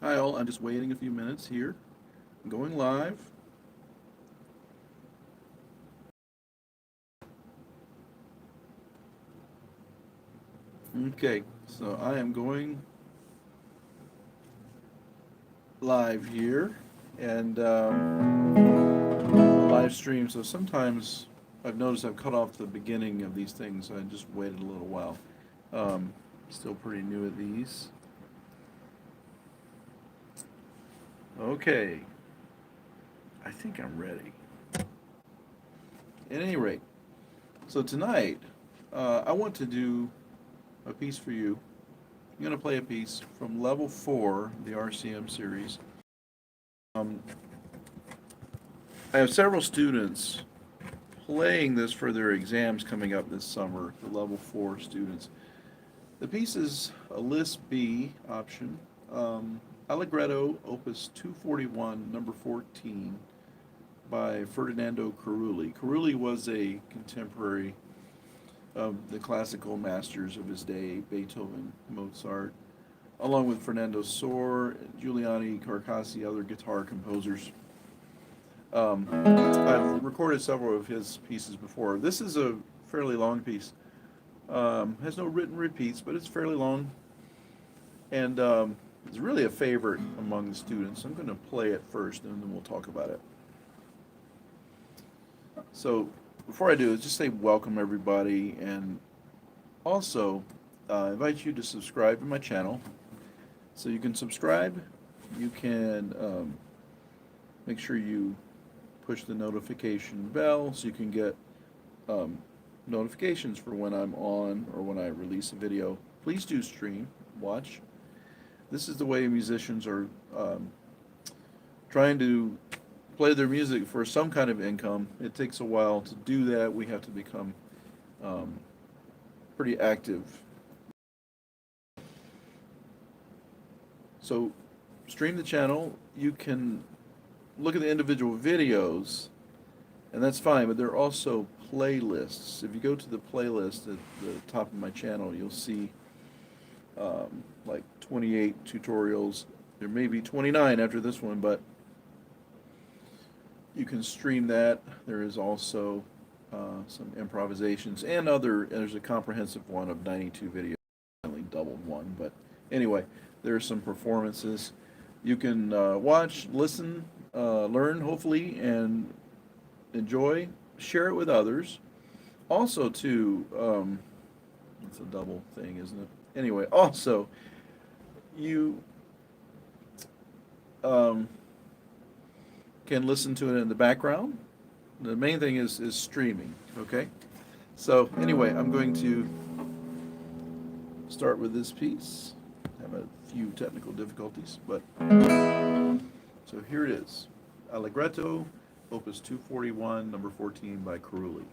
Hi all, I'm just waiting a few minutes here. I'm going live. Okay, so I am going live here and live stream. So sometimes I've noticed I've cut off the beginning of these things. I just waited a little while. Um, Still pretty new at these. Okay, I think I'm ready. At any rate, so tonight I want to do a piece for you. I'm going to play a piece from level 4, the RCM series. Um, I have several students playing this for their exams coming up this summer, the level 4 students. The piece is a List B option, Allegretto, Opus 241, number 14, by Ferdinando Carulli. Carulli was a contemporary of the classical masters of his day, Beethoven, Mozart, along with Fernando Sor, Giuliani, Carcassi, other guitar composers. I've recorded several of his pieces before. This is a fairly long piece. Has no written repeats, but it's fairly long. And it's really a favorite among the students. I'm going to play it first, and then we'll talk about it. So before I do, just say welcome everybody, and also invite you to subscribe to my channel. So you can subscribe, you can make sure you push the notification bell so you can get notifications for when I'm on or when I release a video. Please do stream, watch. This is the way musicians are trying to play their music for some kind of income. It takes a while to do that. We have to become pretty active. So stream the channel. You can look at the individual videos, and that's fine, but there are also playlists. If you go to the playlist at the top of my channel, you'll see like 28 tutorials. There may be 29 after this one, but you can stream that. There is also some improvisations and there's a comprehensive one of 92 videos. I only doubled one, but anyway, there are some performances. You can watch, listen, learn, hopefully, and enjoy. Share it with others. Also, too, it's a double thing, isn't it? Anyway, also, you can listen to it in the background. The main thing is streaming, okay? So anyway, I'm going to start with this piece. I have a few technical difficulties, but so here it is. Allegretto, Opus 241, number 14 by Carulli.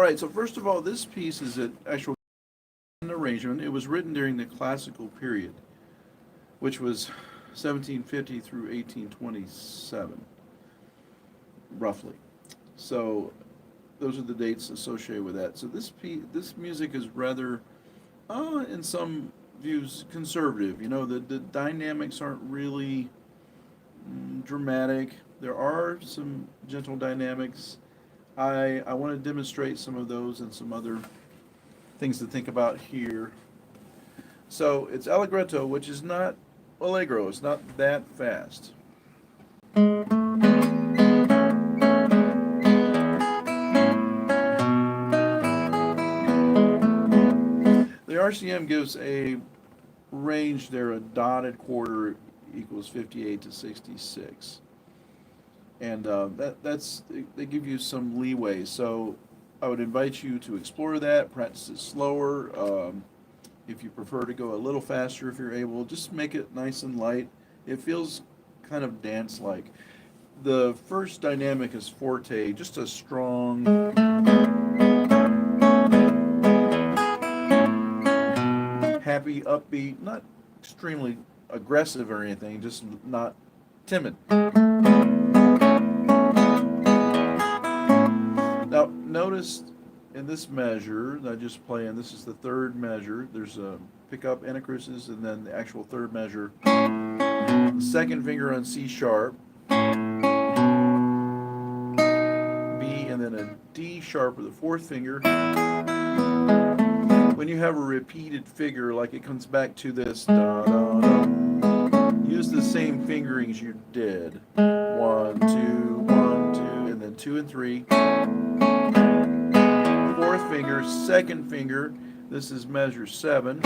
right, so first of all, this piece is an actual arrangement. It was written during the classical period, which was 1750 through 1827, roughly. So those are the dates associated with that. So this music is rather, in some views, conservative. You know, the dynamics aren't really dramatic. There are some gentle dynamics. I want to demonstrate some of those and some other things to think about here. So it's Allegretto, which is not Allegro. It's not that fast. The RCM gives a range there, a dotted quarter equals 58 to 66. And they give you some leeway. So I would invite you to explore that, practice it slower. If you prefer to go a little faster, if you're able, just make it nice and light. It feels kind of dance-like. The first dynamic is forte, just a strong, happy, upbeat, not extremely aggressive or anything, just not timid. Now, notice in this measure that I just play, and this is the third measure, there's a pickup anacrusis and then the actual third measure. The second finger on C sharp, B, and then a D sharp with the fourth finger. When you have a repeated figure, like it comes back to this, da, da, da, use the same fingerings you did. 1, 2, 1, 2, and then 2 and 3. Fourth finger, second finger, this is measure 7.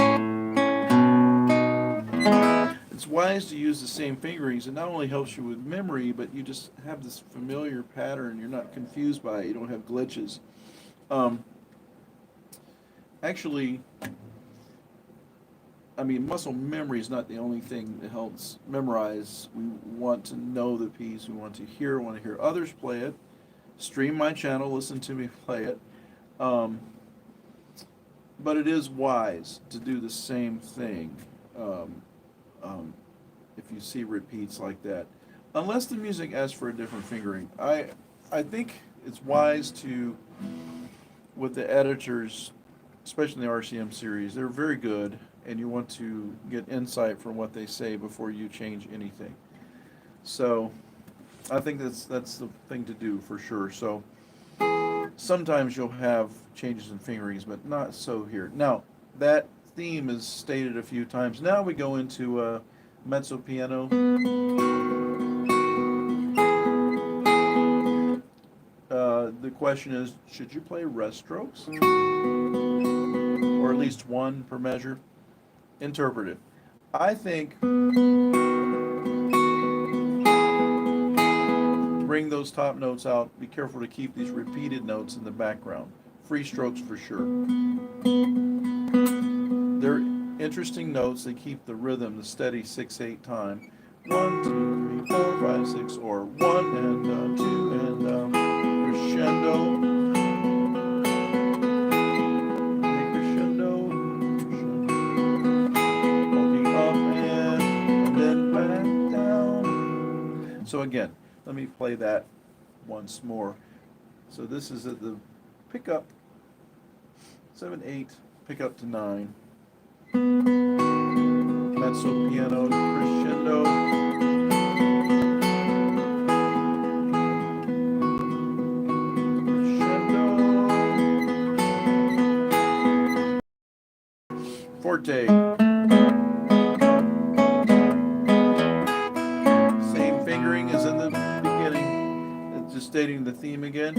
It's wise to use the same fingerings. It not only helps you with memory, but you just have this familiar pattern. You're not confused by it. You don't have glitches. Actually, I mean, muscle memory is not the only thing that helps memorize. We want to know the piece. We want to hear others play it. Stream my channel, listen to me play it. But it is wise to do the same thing if you see repeats like that. Unless the music asks for a different fingering. I think it's wise to, with the editors, especially in the RCM series, they're very good, and you want to get insight from what they say before you change anything. So I think that's the thing to do for sure. So sometimes you'll have changes in fingerings, but not so here. Now, that theme is stated a few times. Now we go into mezzo piano. The question is, should you play rest strokes? Or at least one per measure? Interpret it. I think bring those top notes out. Be careful to keep these repeated notes in the background. Free strokes for sure. They're interesting notes. They keep the rhythm, the steady 6/8 time. 1, 2, 3, 4, 5, 6, or 1 and 2 and crescendo. Crescendo. Walking up and then back down. So again, let me play that once more. So this is at the pickup 7, 8, pickup to 9. Mezzo piano crescendo. Crescendo. Forte. Same fingering as in the beginning. It's just stating the theme again.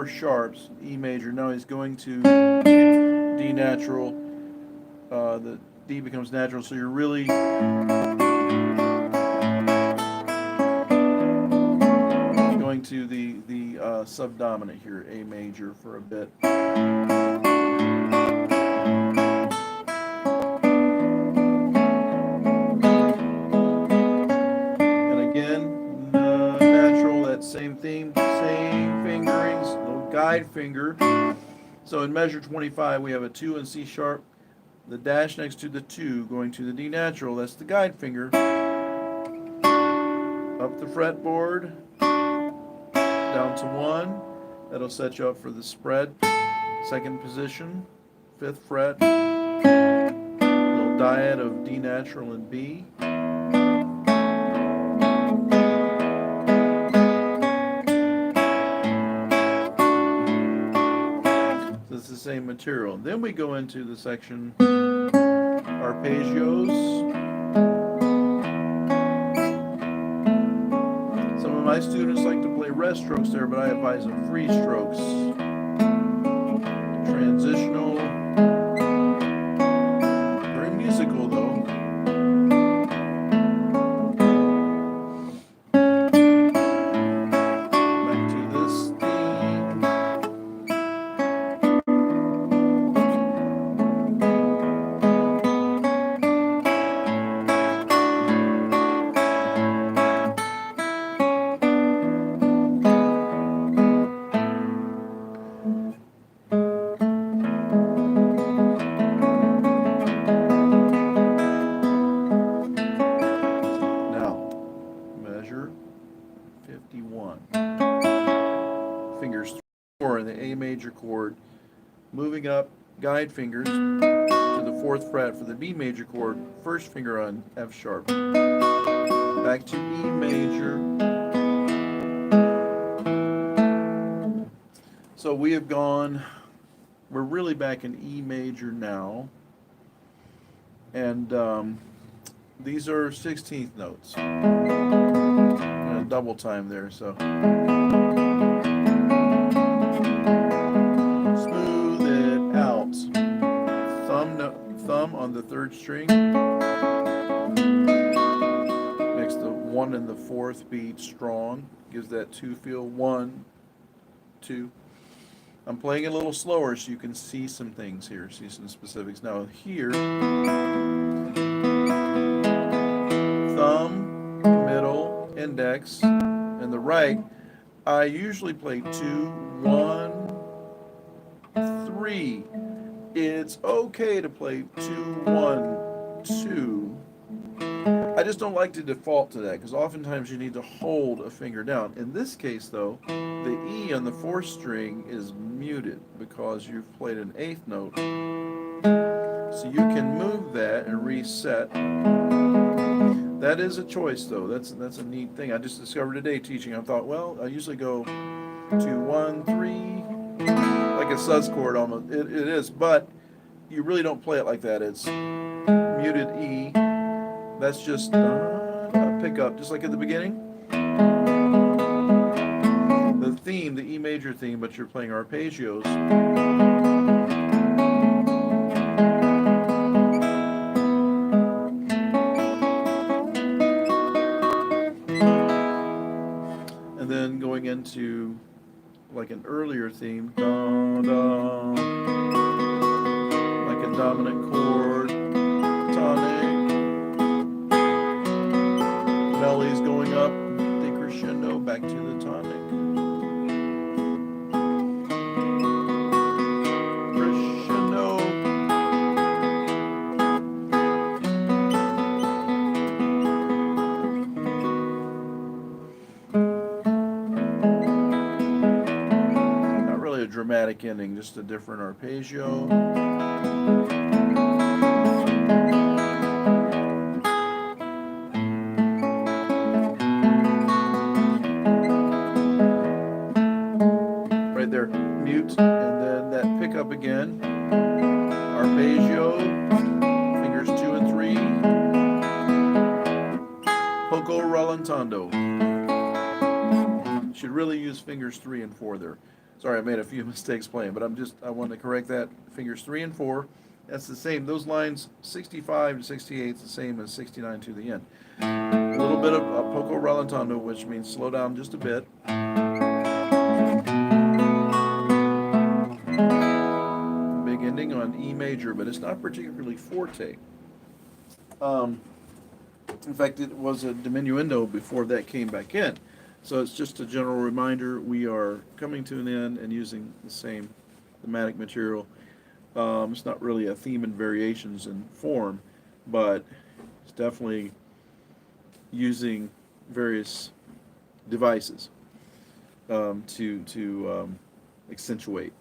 Sharps, E major. Now he's going to D natural. The D becomes natural, so you're really going to the subdominant here, A major, for a bit. fret, same theme, same fingerings, little guide finger. So in measure 25, we have a 2 in C sharp, the dash next to the 2 going to the D natural, that's the guide finger. Up the fretboard, down to 1, that'll set you up for the spread. Second position, 5th fret, little dyad of D natural and B. So it's the same material. Then we go into the section Arpeggios. Some of my students like to play rest strokes there, but I advise them free strokes. Transitional. Very musical though. Back to this theme. Now, measure 51. Fingers 3 and 4 in the A major chord, moving up guide fingers to the 4th fret for the B major chord, first finger on F sharp. Back to E major. So we have gone, we're really back in E major now. And these are 16th notes. And a double time there, so. Smooth it out. Thumb on the 3rd string. Makes the 1 and the 4th beat strong. Gives that 2 feel. 1, 2. I'm playing a little slower so you can see some things here, see some specifics. Now here, thumb, middle, index, and the right, I usually play 2, 1, 3. It's okay to play 2, 1, 2. I just don't like to default to that because oftentimes you need to hold a finger down. In this case though, the E on the 4th string is muted because you've played an 8th note. So you can move that and reset. That is a choice though. That's a neat thing. I just discovered today teaching. I thought, well, I usually go 2, 1, 3, like a sus chord almost. It is, but you really don't play it like that. It's muted E. That's just a pickup, just like at the beginning. The theme, the E major theme, but you're playing arpeggios. And then going into like an earlier theme, da, da, like a dominant chord, tonic. Melodies going up, decrescendo, back to the tonic. Crescendo. Not really a dramatic ending, just a different arpeggio. There, mute, and then that pickup again, arpeggio, fingers 2 and 3, poco rallentando. Should really use fingers 3 and 4 there. Sorry, I made a few mistakes playing, but I want to correct that. Fingers 3 and 4, that's the same. Those lines 65 to 68 is the same as 69 to the end. A little bit of a poco rallentando, which means slow down just a bit. Ending on E major, but it's not particularly forte. In fact, it was a diminuendo before that came back in. So it's just a general reminder, we are coming to an end and using the same thematic material. It's not really a theme and variations in form, but it's definitely using various devices to accentuate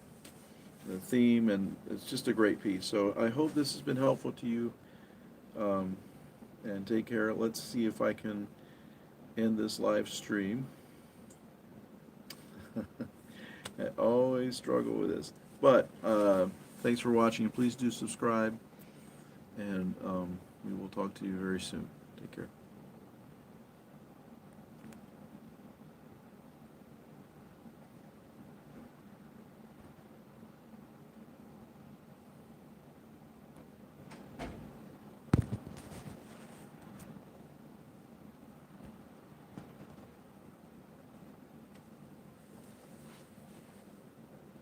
the theme, and it's just a great piece. So I hope this has been helpful to you, and take care. Let's see if I can end this live stream. I always struggle with this, but thanks for watching. Please do subscribe, and we will talk to you very soon. Take care.